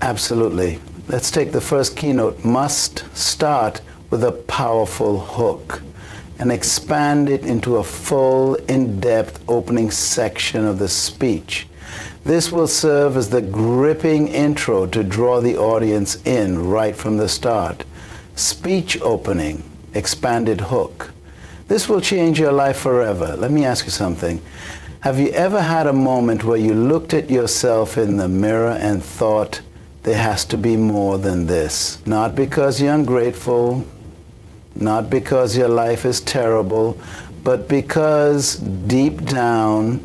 Absolutely. Let's take the first keynote. Must start with a powerful hook and expand it into a full, in-depth opening section of the speech. This will serve as the gripping intro to draw the audience in right from the start. Speech opening, expanded hook. This will change your life forever. Let me ask you something. Have you ever had a moment where you looked at yourself in the mirror and thought, there has to be more than this? Not because you're ungrateful, not because your life is terrible, but because deep down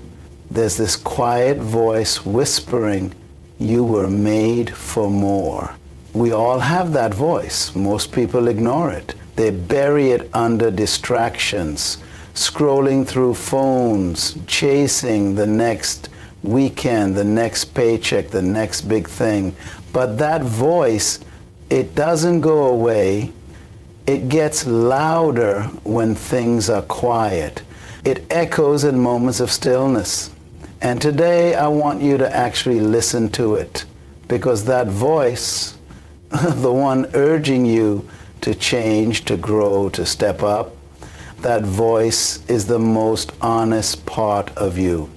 there's this quiet voice whispering, you were made for more. We all have that voice. Most people ignore it. They bury it under distractions, scrolling through phones, chasing the next weekend, the next paycheck, the next big thing. But that voice, it doesn't go away. It gets louder when things are quiet. It echoes in moments of stillness. And today I want you to actually listen to it, because that voice, the one urging you to change, to grow, to step up, that voice is the most honest part of you.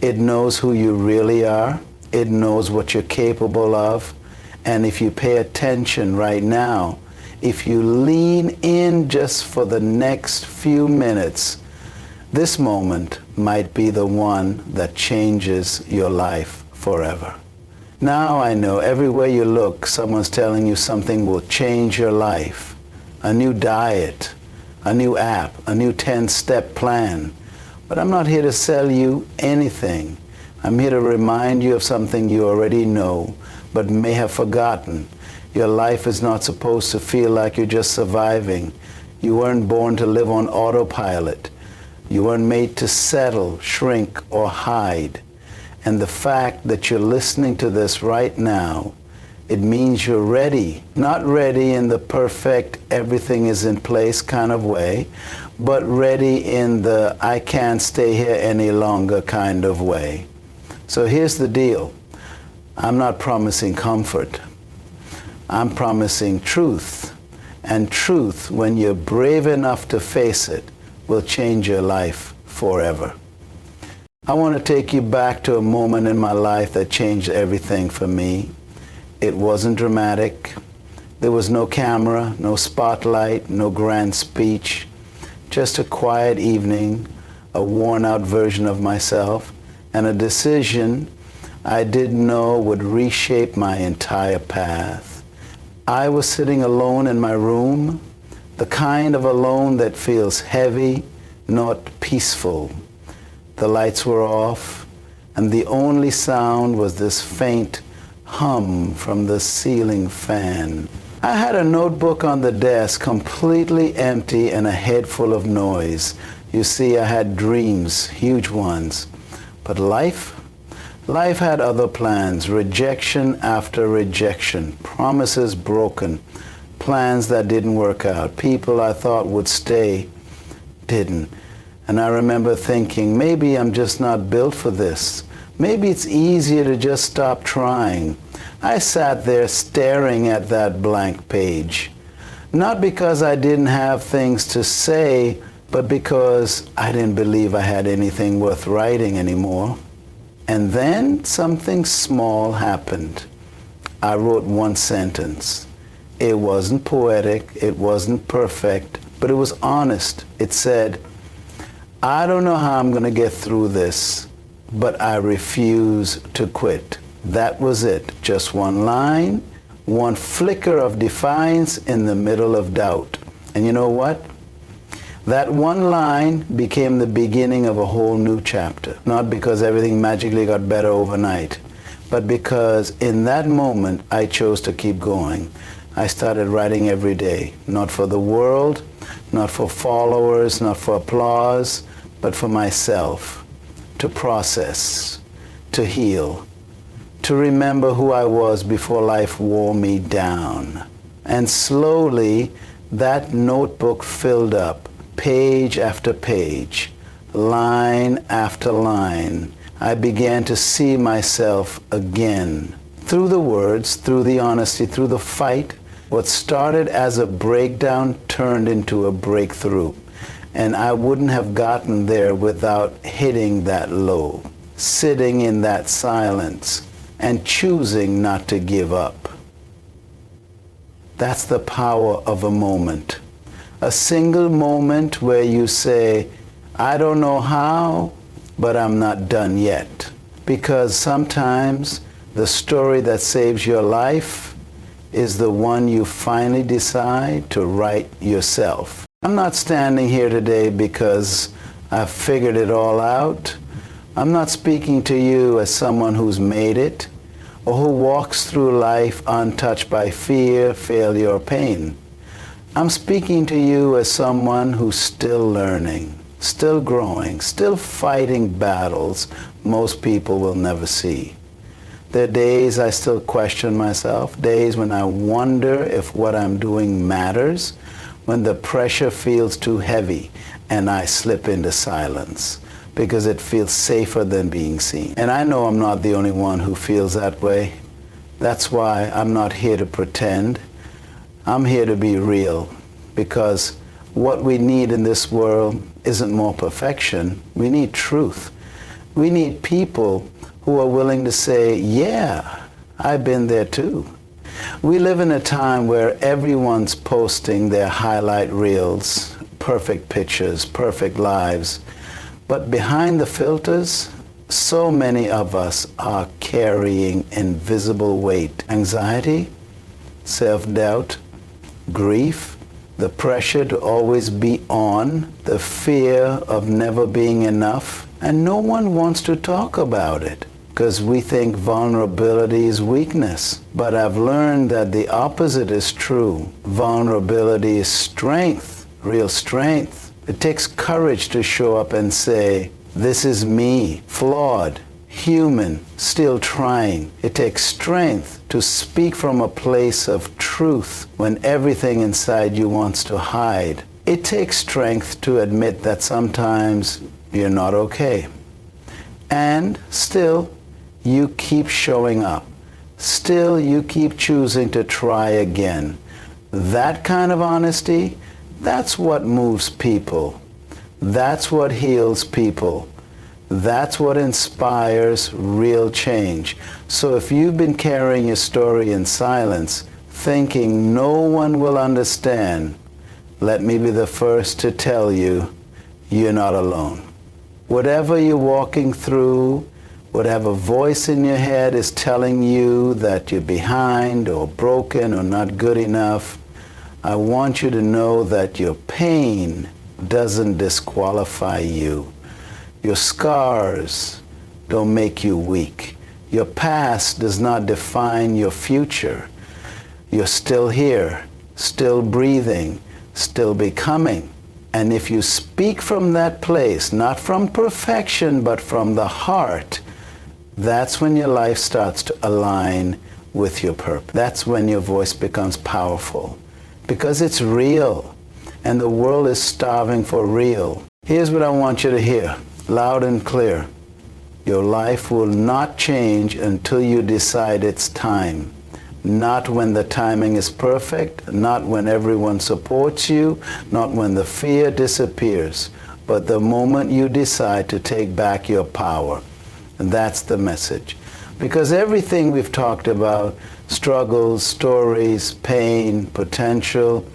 It knows who you really are. It knows what you're capable of. And if you pay attention right now, if you lean in just for the next few minutes, this moment might be the one that changes your life forever. Now I know everywhere you look, someone's telling you something will change your life. A new diet, a new app, a new 10-step plan. But I'm not here to sell you anything. I'm here to remind you of something you already know, but may have forgotten. Your life is not supposed to feel like you're just surviving. You weren't born to live on autopilot. You weren't made to settle, shrink, or hide. And the fact that you're listening to this right now, it means you're ready. Not ready in the perfect, everything is in place kind of way, but ready in the I can't stay here any longer kind of way. So here's the deal. I'm not promising comfort. I'm promising truth. And truth, when you're brave enough to face it, will change your life forever. I want to take you back to a moment in my life that changed everything for me. It wasn't dramatic. There was no camera, no spotlight, no grand speech. Just a quiet evening, a worn-out version of myself, and a decision I didn't know would reshape my entire path. I was sitting alone in my room, the kind of alone that feels heavy, not peaceful. The lights were off, and the only sound was this faint hum from the ceiling fan. I had a notebook on the desk, completely empty and a head full of noise. You see, I had dreams, huge ones. But life had other plans, rejection after rejection, promises broken, plans that didn't work out, people I thought would stay, didn't. And I remember thinking, maybe I'm just not built for this. Maybe it's easier to just stop trying. I sat there staring at that blank page, not because I didn't have things to say, but because I didn't believe I had anything worth writing anymore. And then something small happened. I wrote one sentence. It wasn't poetic, it wasn't perfect, but it was honest. It said, I don't know how I'm going to get through this, but I refuse to quit. That was it. Just one line, one flicker of defiance in the middle of doubt. And you know what? That one line became the beginning of a whole new chapter. Not because everything magically got better overnight, but because in that moment I chose to keep going. I started writing every day, not for the world, not for followers, not for applause, but for myself, to process, to heal, to remember who I was before life wore me down. And slowly, that notebook filled up, page after page, line after line. I began to see myself again, Through the words, through the honesty, through the fight, what started as a breakdown turned into a breakthrough. And I wouldn't have gotten there without hitting that low, sitting in that silence, and choosing not to give up. That's the power of a moment. A single moment where you say, I don't know how, but I'm not done yet. Because sometimes the story that saves your life is the one you finally decide to write yourself. I'm not standing here today because I've figured it all out. I'm not speaking to you as someone who's made it or who walks through life untouched by fear, failure, or pain. I'm speaking to you as someone who's still learning, still growing, still fighting battles most people will never see. There are days I still question myself, days when I wonder if what I'm doing matters, when the pressure feels too heavy and I slip into silence because it feels safer than being seen. And I know I'm not the only one who feels that way. That's why I'm not here to pretend. I'm here to be real, because what we need in this world isn't more perfection. We need truth. We need people who are willing to say, yeah, I've been there too. We live in a time where everyone's posting their highlight reels, perfect pictures, perfect lives. But behind the filters, so many of us are carrying invisible weight. Anxiety, self-doubt, grief, the pressure to always be on, the fear of never being enough, and no one wants to talk about it because we think vulnerability is weakness. But I've learned that the opposite is true. Vulnerability is strength, real strength. It takes courage to show up and say, this is me, flawed, human, still trying. It takes strength to speak from a place of truth when everything inside you wants to hide. It takes strength to admit that sometimes you're not okay. And still, you keep showing up. Still, you keep choosing to try again. That kind of honesty, that's what moves people. That's what heals people. That's what inspires real change. So if you've been carrying your story in silence, thinking no one will understand, let me be the first to tell you, you're not alone. Whatever you're walking through, whatever voice in your head is telling you that you're behind or broken or not good enough, I want you to know that your pain doesn't disqualify you. Your scars don't make you weak. Your past does not define your future. You're still here, still breathing, still becoming. And if you speak from that place, not from perfection, but from the heart, that's when your life starts to align with your purpose. That's when your voice becomes powerful, because it's real, and the world is starving for real. Here's what I want you to hear, loud and clear. Your life will not change until you decide it's time. Not when the timing is perfect, not when everyone supports you, not when the fear disappears, but the moment you decide to take back your power. And that's the message. Because everything we've talked about, struggles, stories, pain, potential,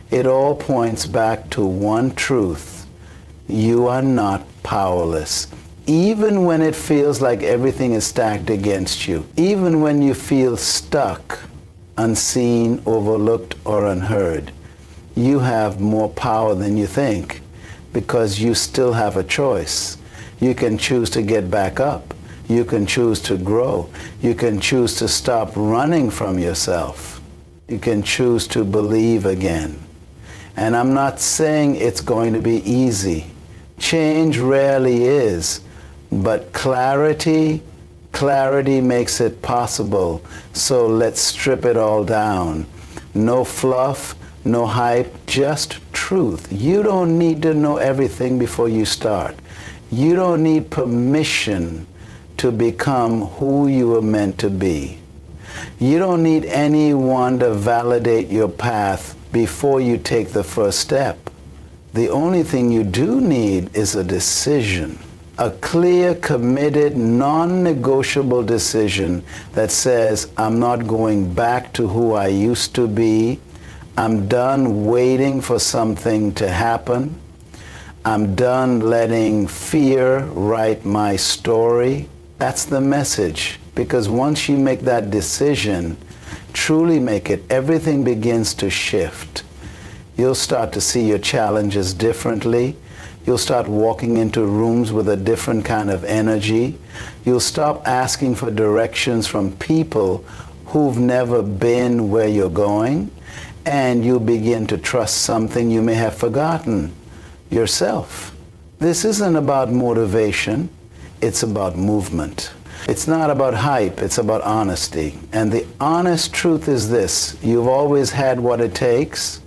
it all points back to one truth. You are not powerless. Even when it feels like everything is stacked against you, even when you feel stuck, unseen, overlooked, or unheard, you have more power than you think, because you still have a choice. You can choose to get back up. You can choose to grow. You can choose to stop running from yourself. You can choose to believe again. And I'm not saying it's going to be easy. Change rarely is, but clarity makes it possible. So let's strip it all down. No fluff, no hype, just truth. You don't need to know everything before you start. You don't need permission to become who you were meant to be. You don't need anyone to validate your path before you take the first step. The only thing you do need is a decision. A clear, committed, non-negotiable decision that says, I'm not going back to who I used to be. I'm done waiting for something to happen. I'm done letting fear write my story. That's the message. Because once you make that decision, truly make it, everything begins to shift. You'll start to see your challenges differently. You'll start walking into rooms with a different kind of energy. You'll stop asking for directions from people who've never been where you're going, and you'll begin to trust something you may have forgotten, yourself. This isn't about motivation, it's about movement. It's not about hype, it's about honesty. And the honest truth is this: you've always had what it takes.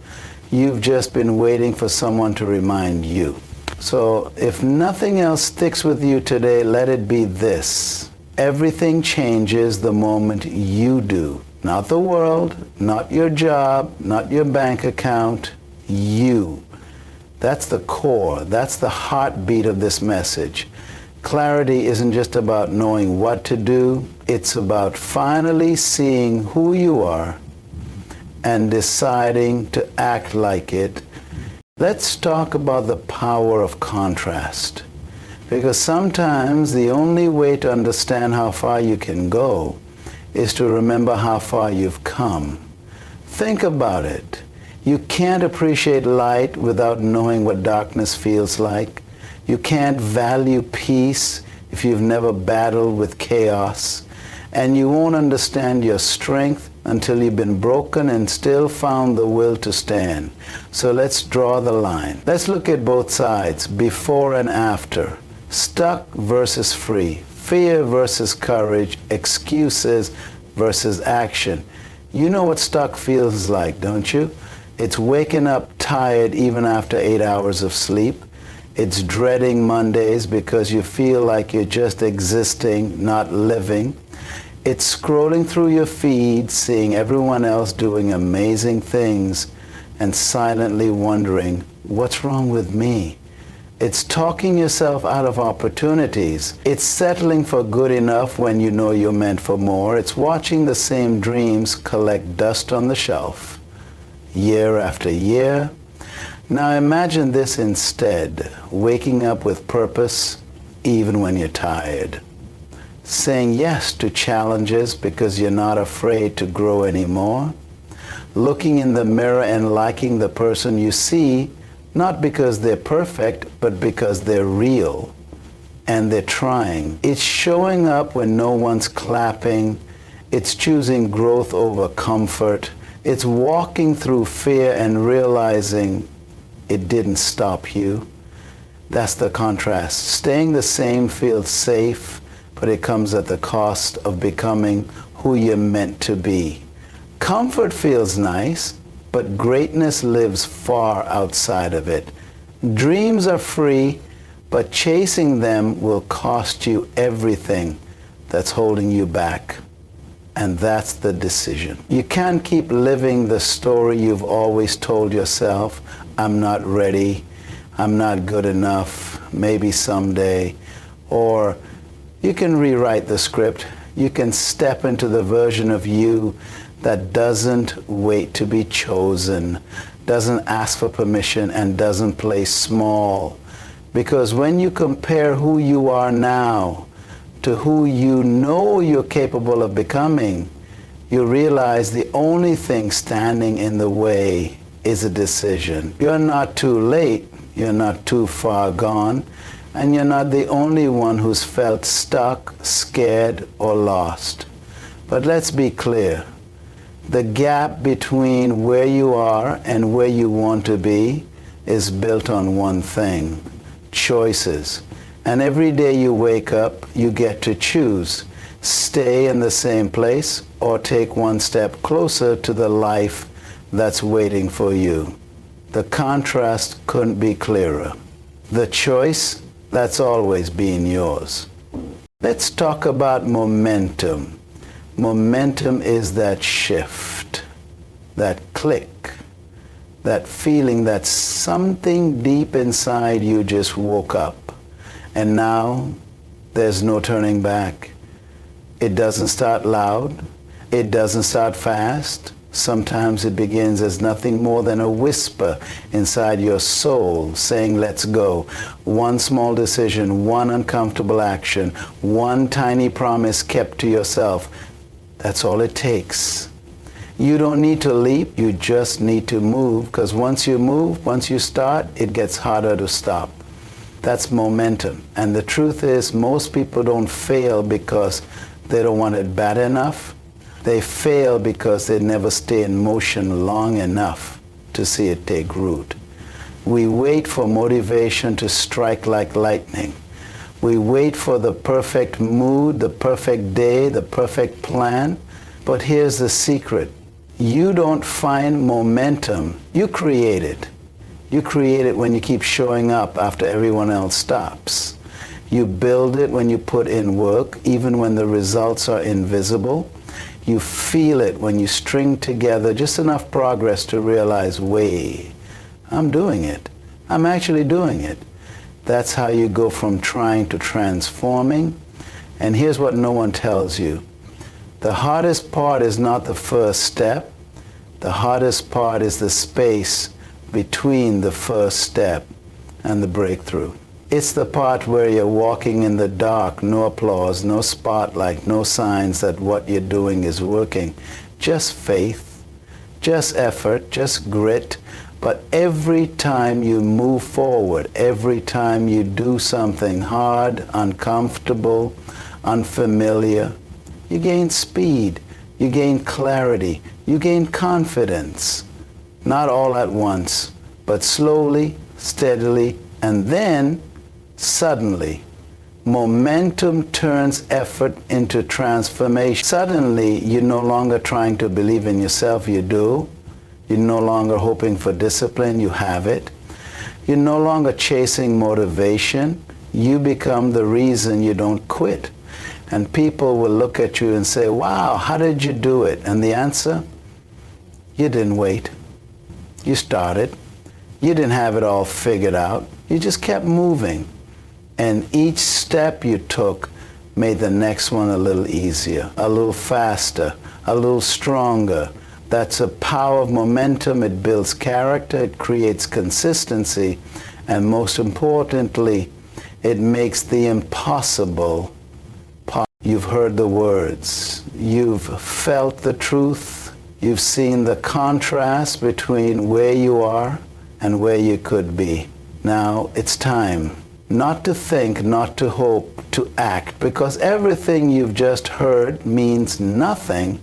You've just been waiting for someone to remind you. So if nothing else sticks with you today, let it be this: everything changes the moment you do. Not the world, not your job, not your bank account, you. That's the core, that's the heartbeat of this message. Clarity isn't just about knowing what to do, it's about finally seeing who you are and deciding to act like it. Let's talk about the power of contrast. Because sometimes the only way to understand how far you can go is to remember how far you've come. Think about it. You can't appreciate light without knowing what darkness feels like. You can't value peace if you've never battled with chaos. And you won't understand your strength until you've been broken and still found the will to stand. So let's draw the line. Let's look at both sides, before and after. Stuck versus free. Fear versus courage. Excuses versus action. You know what stuck feels like, don't you? It's waking up tired even after 8 hours of sleep. It's dreading Mondays because you feel like you're just existing, not living. It's scrolling through your feed, seeing everyone else doing amazing things, and silently wondering, what's wrong with me? It's talking yourself out of opportunities. It's settling for good enough when you know you're meant for more. It's watching the same dreams collect dust on the shelf, year after year. Now imagine this instead: waking up with purpose even when you're tired. Saying yes to challenges because you're not afraid to grow anymore. Looking in the mirror and liking the person you see, not because they're perfect, but because they're real and they're trying. It's showing up when no one's clapping. It's choosing growth over comfort. It's walking through fear and realizing it didn't stop you. That's the contrast. Staying the same feels safe, but it comes at the cost of becoming who you're meant to be. Comfort feels nice, but greatness lives far outside of it. Dreams are free, but chasing them will cost you everything that's holding you back. And that's the decision. You can't keep living the story you've always told yourself: I'm not ready, I'm not good enough, maybe someday. Or you can rewrite the script. You can step into the version of you that doesn't wait to be chosen, doesn't ask for permission, and doesn't play small. Because when you compare who you are now to who you know you're capable of becoming, you realize the only thing standing in the way is a decision. You're not too late, you're not too far gone, and you're not the only one who's felt stuck, scared, or lost. But let's be clear. The gap between where you are and where you want to be is built on one thing: choices. And every day you wake up, you get to choose. Stay in the same place or take one step closer to the life that's waiting for you. The contrast couldn't be clearer. The choice, that's always been yours. Let's talk about momentum. Momentum is that shift, that click, that feeling that something deep inside you just woke up. And now there's no turning back. It doesn't start loud. It doesn't start fast. Sometimes it begins as nothing more than a whisper inside your soul saying, let's go. One small decision, one uncomfortable action, one tiny promise kept to yourself. That's all it takes. You don't need to leap, you just need to move, because once you move, once you start, it gets harder to stop. That's momentum. And the truth is, most people don't fail because they don't want it bad enough. They fail because they never stay in motion long enough to see it take root. We wait for motivation to strike like lightning. We wait for the perfect mood, the perfect day, the perfect plan. But here's the secret. You don't find momentum, you create it. You create it when you keep showing up after everyone else stops. You build it when you put in work, even when the results are invisible. You feel it when you string together just enough progress to realize, wait, I'm doing it. I'm actually doing it. That's how you go from trying to transforming. And here's what no one tells you. The hardest part is not the first step. The hardest part is the space between the first step and the breakthrough. It's the part where you're walking in the dark, no applause, no spotlight, no signs that what you're doing is working. Just faith, just effort, just grit. But every time you move forward, every time you do something hard, uncomfortable, unfamiliar, you gain speed, you gain clarity, you gain confidence. Not all at once, but slowly, steadily, and then suddenly, momentum turns effort into transformation. Suddenly, you're no longer trying to believe in yourself, you do. You're no longer hoping for discipline, you have it. You're no longer chasing motivation, you become the reason you don't quit. And people will look at you and say, wow, how did you do it? And the answer, you didn't wait. You started. You didn't have it all figured out. You just kept moving. And each step you took made the next one a little easier, a little faster, a little stronger. That's a power of momentum. It builds character, it creates consistency, and most importantly, it makes the impossible possible. You've heard the words, you've felt the truth, you've seen the contrast between where you are and where you could be. Now it's time not to think, not to hope, to act, because everything you've just heard means nothing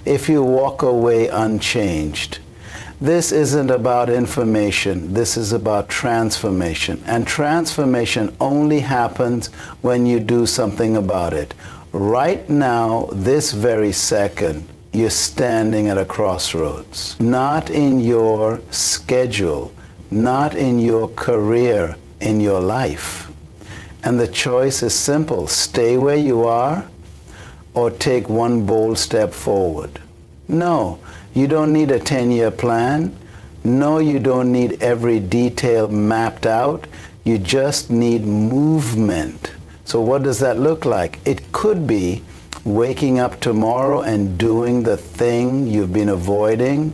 if you walk away unchanged. This isn't about information, this is about transformation. And transformation only happens when you do something about it. Right now, this very second, you're standing at a crossroads. Not in your schedule, not in your career, in your life. And the choice is simple. Stay where you are or take one bold step forward. No, you don't need a 10-year plan. No, you don't need every detail mapped out. You just need movement. So what does that look like? It could be waking up tomorrow and doing the thing you've been avoiding,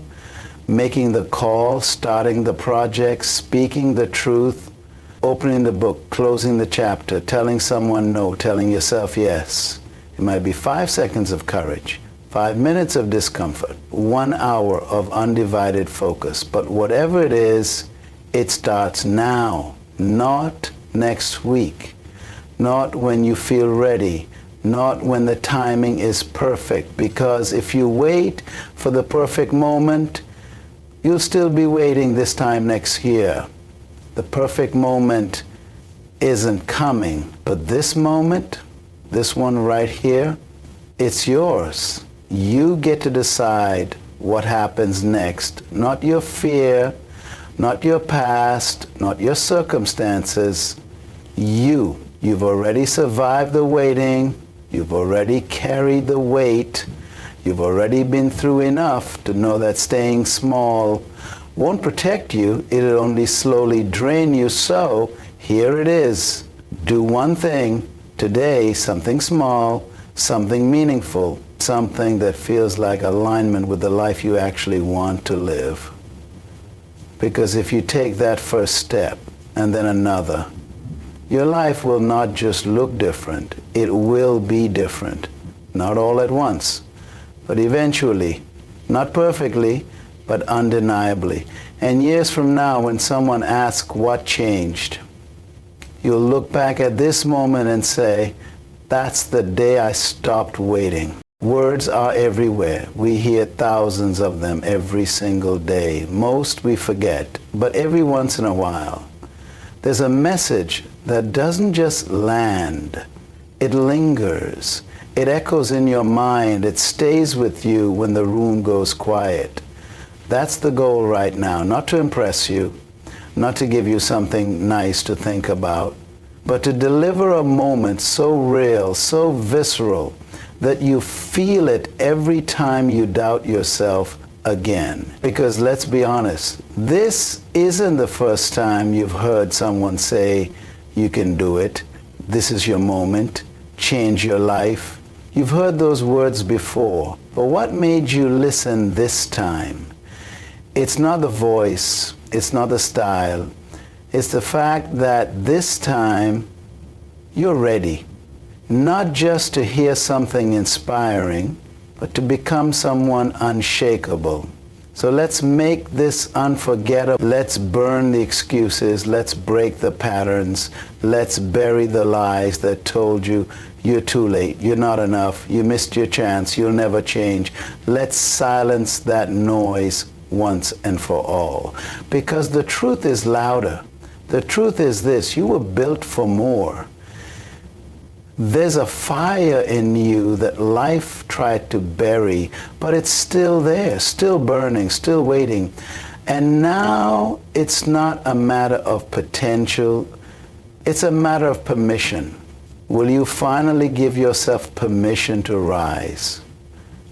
making the call, starting the project, speaking the truth, opening the book, closing the chapter, telling someone no, telling yourself yes. It might be 5 seconds of courage, 5 minutes of discomfort, 1 hour of undivided focus. But whatever it is, it starts now, not next week, not when you feel ready, not when the timing is perfect. Because if you wait for the perfect moment, you'll still be waiting this time next year. The perfect moment isn't coming, but this moment, this one right here, it's yours. You get to decide what happens next, not your fear, not your past, not your circumstances. You've already survived the waiting, you've already carried the weight, You've already been through enough to know that staying small won't protect you. It'll only slowly drain you. So here it is. Do one thing today, something small, something meaningful, something that feels like alignment with the life you actually want to live. Because if you take that first step and then another, your life will not just look different, it will be different. Not all at once, but eventually, not perfectly, but undeniably. And years from now, when someone asks what changed, you'll look back at this moment and say, that's the day I stopped waiting. Words are everywhere. We hear thousands of them every single day. Most we forget, but every once in a while, there's a message that doesn't just land. It lingers. It echoes in your mind. It stays with you when the room goes quiet. That's the goal right now, not to impress you, not to give you something nice to think about, but to deliver a moment so real, so visceral, that you feel it every time you doubt yourself again. Because let's be honest, this isn't the first time you've heard someone say, you can do it, this is your moment, change your life. You've heard those words before, but what made you listen this time? It's not the voice, it's not the style, it's the fact that this time you're ready, not just to hear something inspiring, but to become someone unshakable. So let's make this unforgettable. Let's burn the excuses. Let's break the patterns. Let's bury the lies that told you you're too late, you're not enough, you missed your chance, you'll never change. Let's silence that noise once and for all. Because the truth is louder. The truth is this: you were built for more. There's a fire in you that life tried to bury, but it's still there, still burning, still waiting. And now it's not a matter of potential, it's a matter of permission. Will you finally give yourself permission to rise,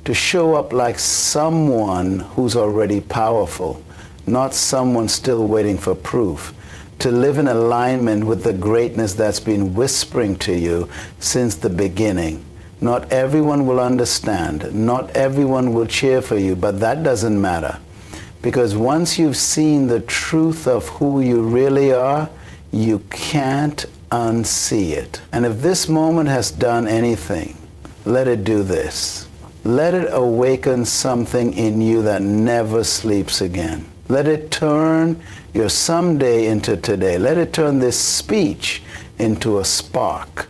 to show up like someone who's already powerful, not someone still waiting for proof? To live in alignment with the greatness that's been whispering to you since the beginning. Not everyone will understand, not everyone will cheer for you, but that doesn't matter. Because once you've seen the truth of who you really are, you can't unsee it. And if this moment has done anything, let it do this. Let it awaken something in you that never sleeps again. Let it turn your someday into today. Let it turn this speech into a spark,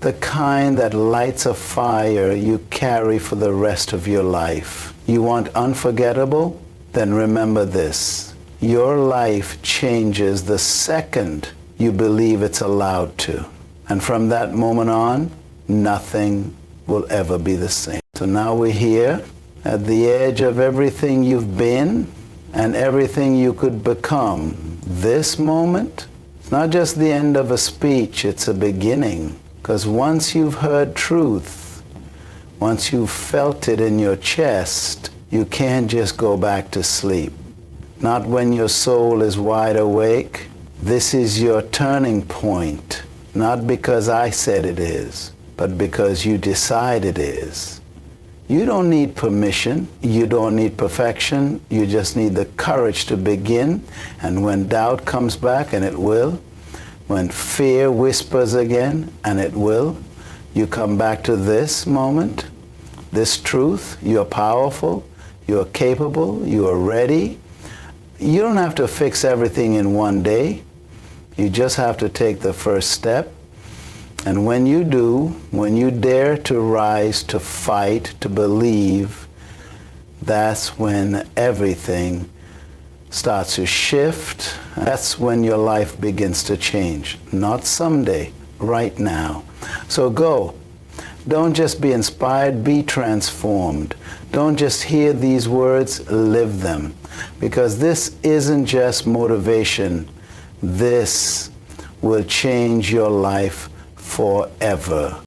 the kind that lights a fire you carry for the rest of your life. You want unforgettable? Then remember this: your life changes the second you believe it's allowed to. And from that moment on, nothing will ever be the same. So now we're here at the edge of everything you've been and everything you could become. This moment, it's not just the end of a speech, it's a beginning. Because once you've heard truth, once you've felt it in your chest, you can't just go back to sleep. Not when your soul is wide awake. This is your turning point, not because I said it is, but because you decide it is. You don't need permission, you don't need perfection, you just need the courage to begin. And when doubt comes back, and it will, when fear whispers again, and it will, you come back to this moment, this truth. You're powerful, you're capable, you are ready. You don't have to fix everything in one day. You just have to take the first step. And when you do, when you dare to rise, to fight, to believe, that's when everything starts to shift. That's when your life begins to change. Not someday, right now. So go. Don't just be inspired, be transformed. Don't just hear these words, live them. Because this isn't just motivation. This will change your life forever.